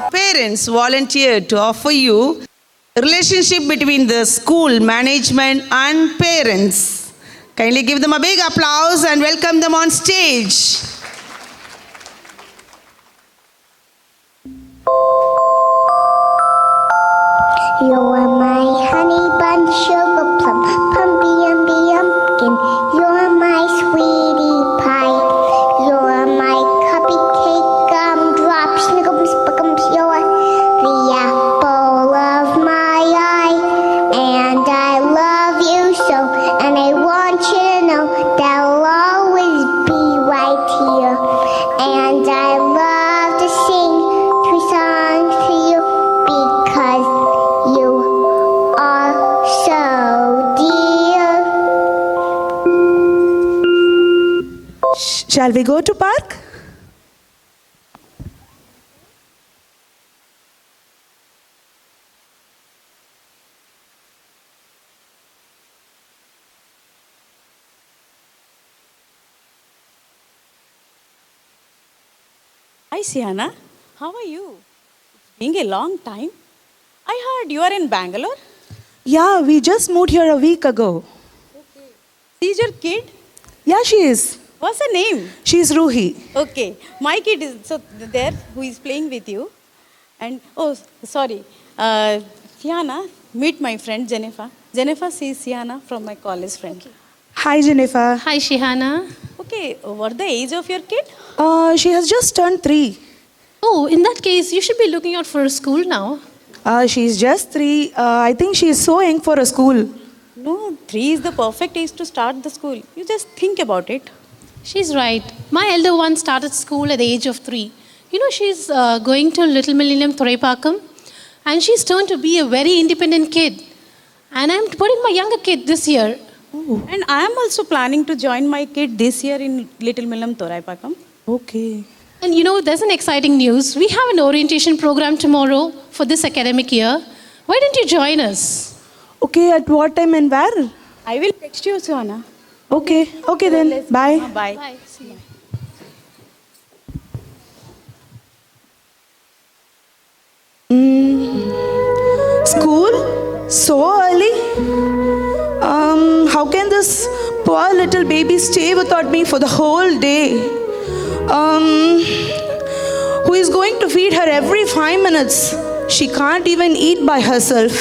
our parents volunteered to offer you relationship between the school management and parents. Kindly give them a big applause and welcome them on stage. You are my honey bun, sugar plum, pumpy umby umpkin. You are my sweetie pie. You are my cupcake gumdrop, snickums, buckums. You are the apple of my eye, and I love you so. And I want you to know that I'll always be right here. And I love to sing three songs to you because you are so dear. Shall we go to park? Hi, Sienna. How are you? It's been a long time. I heard you are in Bangalore. Yeah, we just moved here a week ago. Is your kid? Yeah, she is. What's her name? She's Ruhi. Okay. My kid is there who is playing with you. And, sorry. Sienna, meet my friend Jennifer. Jennifer, she is Sienna from my college friend. Okay. Hi, Jennifer. Hi, Shihana. Okay, what the age of your kid? She has just turned 3. Oh, in that case, you should be looking out for a school now. She's just 3. I think she's so young for a school. No, 3 is the perfect age to start the school. You just think about it. She's right. My elder one started school at the age of 3. You know, she's going to Little Millennium Thoraipakkam, and she's turned to be a very independent kid. And I'm putting my younger kid this year. Oh. And I am also planning to join my kid this year in Little Millennium Thoraipakkam. Okay. And you know, there's an exciting news. We have an orientation program tomorrow for this academic year. Why don't you join us? Okay, at what time and where? I will text you, Suhana. Okay, okay then. Bye. Bye. Bye. See you. School? So early? How can this poor little baby stay without me for the whole day? Who is going to feed her every 5 minutes? She can't even eat by herself.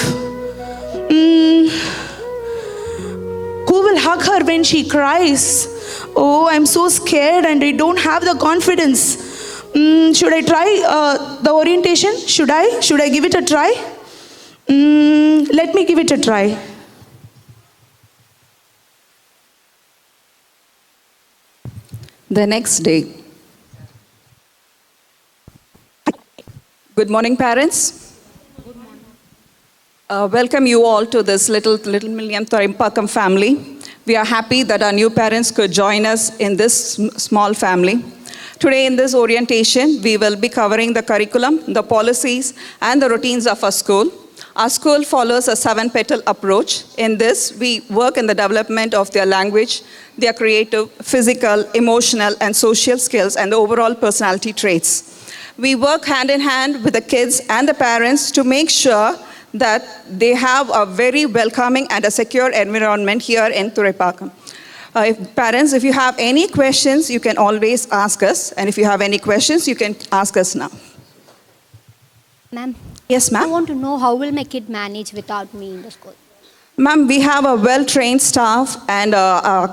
Who will hug her when she cries? Oh, I'm so scared and I don't have the confidence. Should I try the orientation? Should I give it a try? Let me give it a try. The next day. Good morning, parents. Good morning. Welcome you all to this Little Millennium Thoraipakkam family. We are happy that our new parents could join us in this small family. Today in this orientation, we will be covering the curriculum, the policies, and the routines of our school. Our school follows a 7-petal approach. In this, we work in the development of their language, their creative, physical, emotional, and social skills, and the overall personality traits. We work hand in hand with the kids and the parents to make sure that they have a very welcoming and a secure environment here in Thoraipakkam. Parents, if you have any questions, you can always ask us. And if you have any questions, you can ask us now. Ma'am. Yes, ma'am. I want to know how will my kid manage without me in the school? Ma'am, we have a well-trained staff and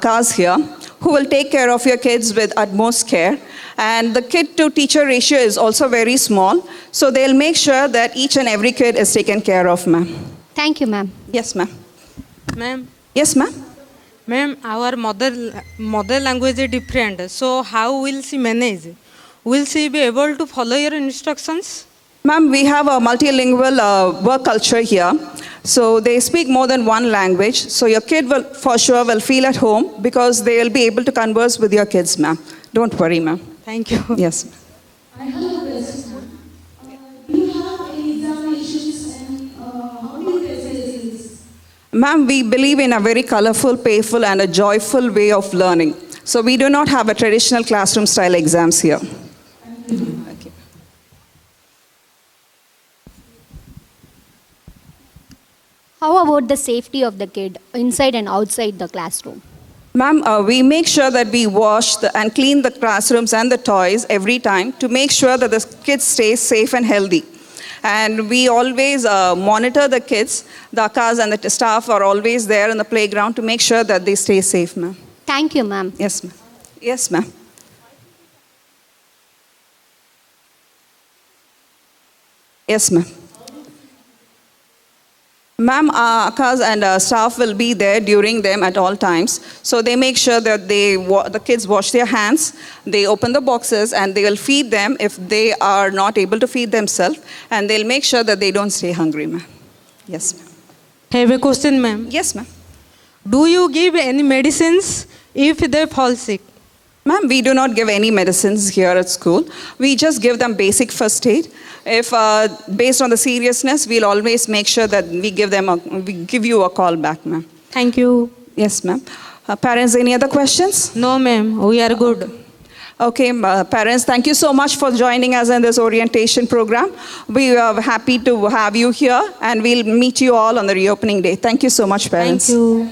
cars here who will take care of your kids with utmost care. And the kid-to-teacher ratio is also very small. So they'll make sure that each and every kid is taken care of, ma'am. Thank you, ma'am. Yes, ma'am. Ma'am. Yes, ma'am. Ma'am, our mother language is different. So how will she manage? Will she be able to follow your instructions? Ma'am, we have a multilingual work culture here. So they speak more than one language. So your kid will, for sure, will feel at home because they will be able to converse with your kids, ma'am. Don't worry, ma'am. Thank you. Yes. I have a question. Do you have any examinations and how do you face this? Ma'am, we believe in a very colorful, playful, and a joyful way of learning. So we do not have a traditional classroom style exams here. Thank you. Okay. How about the safety of the kid inside and outside the classroom? Ma'am, we make sure that we wash and clean the classrooms and the toys every time to make sure that the kids stay safe and healthy. And we always monitor the kids. The akas and the staff are always there in the playground to make sure that they stay safe, ma'am. Thank you, ma'am. Yes, ma'am. Yes, ma'am. Yes, ma'am. Ma'am, akas and staff will be there during them at all times. So they make sure that the kids wash their hands, they open the boxes, and they will feed them if they are not able to feed themselves. And they'll make sure that they don't stay hungry, ma'am. Yes, ma'am. Have a question, ma'am. Yes, ma'am. Do you give any medicines if they fall sick? Ma'am, we do not give any medicines here at school. We just give them basic first aid. If based on the seriousness, we'll always make sure that we give you a call back, ma'am. Thank you. Yes, ma'am. Parents, any other questions? No, ma'am. We are good. Okay, parents, thank you so much for joining us in this orientation program. We are happy to have you here, and we'll meet you all on the reopening day. Thank you so much, parents. Thank you.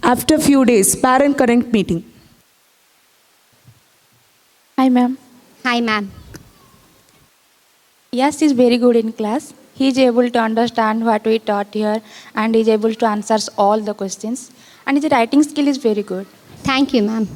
After few days, parent current meeting. Hi, ma'am. Hi, ma'am. Yes, he's very good in class. He is able to understand what we taught here and is able to answer all the questions. And his writing skill is very good. Thank you, ma'am.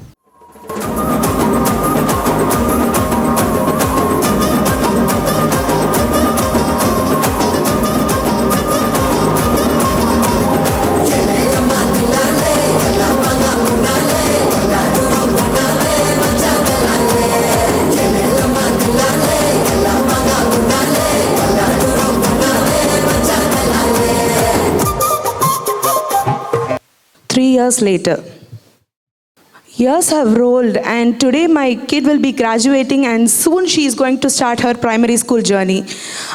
Years later. Years have rolled, and today my kid will be graduating, and soon she is going to start her primary school journey.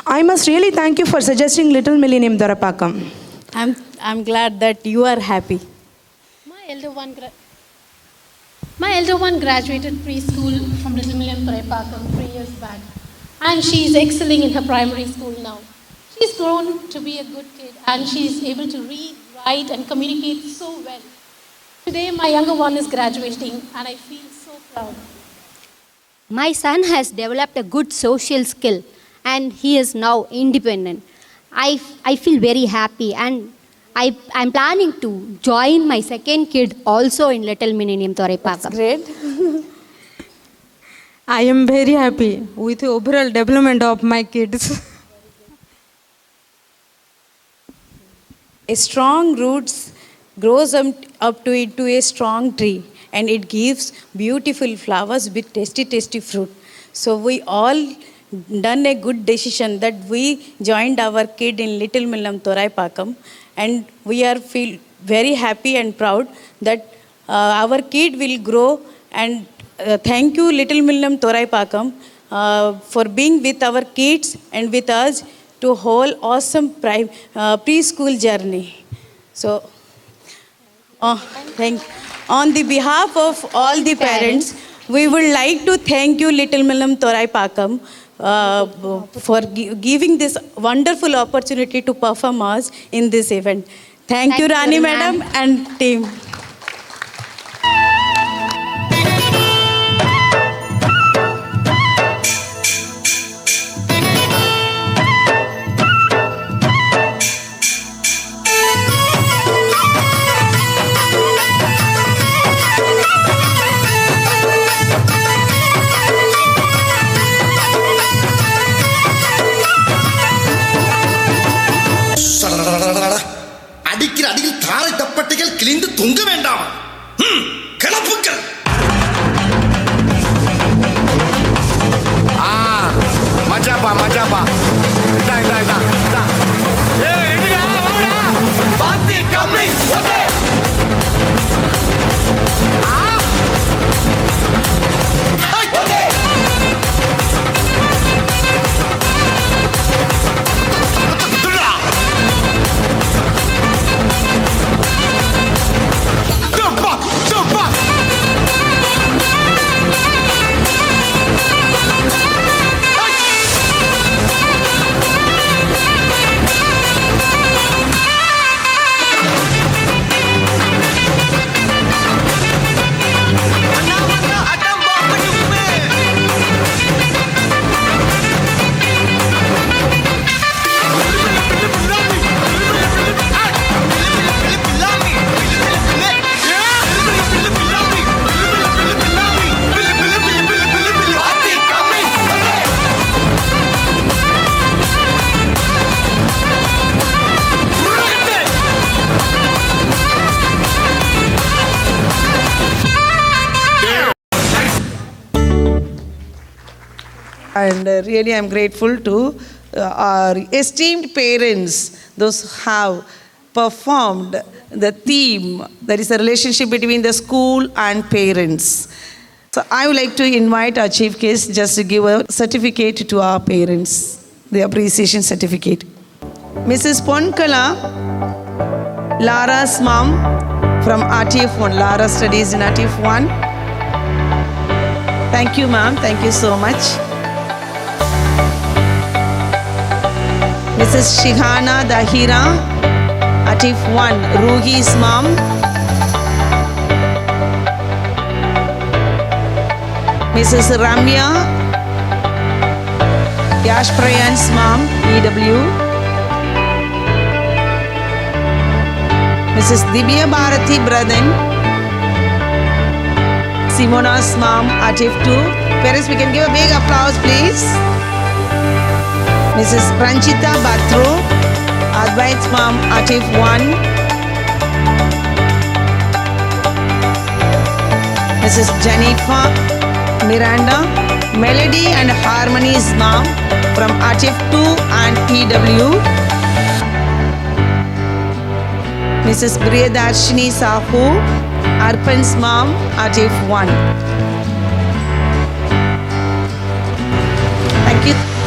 I must really thank you for suggesting Little Millennium Thoraipakkam. I'm glad that you are happy. My elder one graduated preschool from Little Millennium Thoraipakkam 3 years back, and she is excelling in her primary school now. She's grown to be a good kid, and she is able to read, write, and communicate so well. Today, my younger one is graduating, and I feel so proud. My son has developed a good social skill, and he is now independent. I feel very happy, and I'm planning to join my second kid also in Little Millennium Thoraipakkam. Great. I am very happy with the overall development of my kids. A strong roots grows up to it to a strong tree, and it gives beautiful flowers with tasty fruit. So we all done a good decision that we joined our kid in Little Millennium Thoraipakkam, and we are feel very happy and proud that our kid will grow. And thank you Little Millennium Thoraipakkam for being with our kids and with us to whole awesome preschool journey. So on the behalf of all the parents, we would like to thank you Little Millennium Thoraipakkam for giving this wonderful opportunity to perform us in this event. Thank you Rani Madam and team. அடிக்கிற அடியில் தாரை தப்பட்டைகள் கிழிந்து தொங்க And really, I'm grateful to our esteemed parents, those who have performed the theme, that is the relationship between the school and parents. So I would like to invite our chief guest just to give a certificate to our parents, the appreciation certificate. Mrs. Ponkala, Lara's mom from RTF1. Lara studies in RTF1. Thank you, ma'am. Thank you so much. Mrs. Shihana Dahira, RTF1. Ruhi's mom. Mrs. Ramya, Yash Prayan's mom, EW. Mrs. Divya Bharati Bradhan, Simona's mom, RTF2. Parents, we can give a big applause, please. Mrs. Pranchita Batro, Advait's mom, RTF1. Mrs. Jennifer Miranda, Melody and Harmony's mom from RTF2 and EW. Mrs. Priyadarshini Sahu, Arpan's mom, RTF1. Thank you.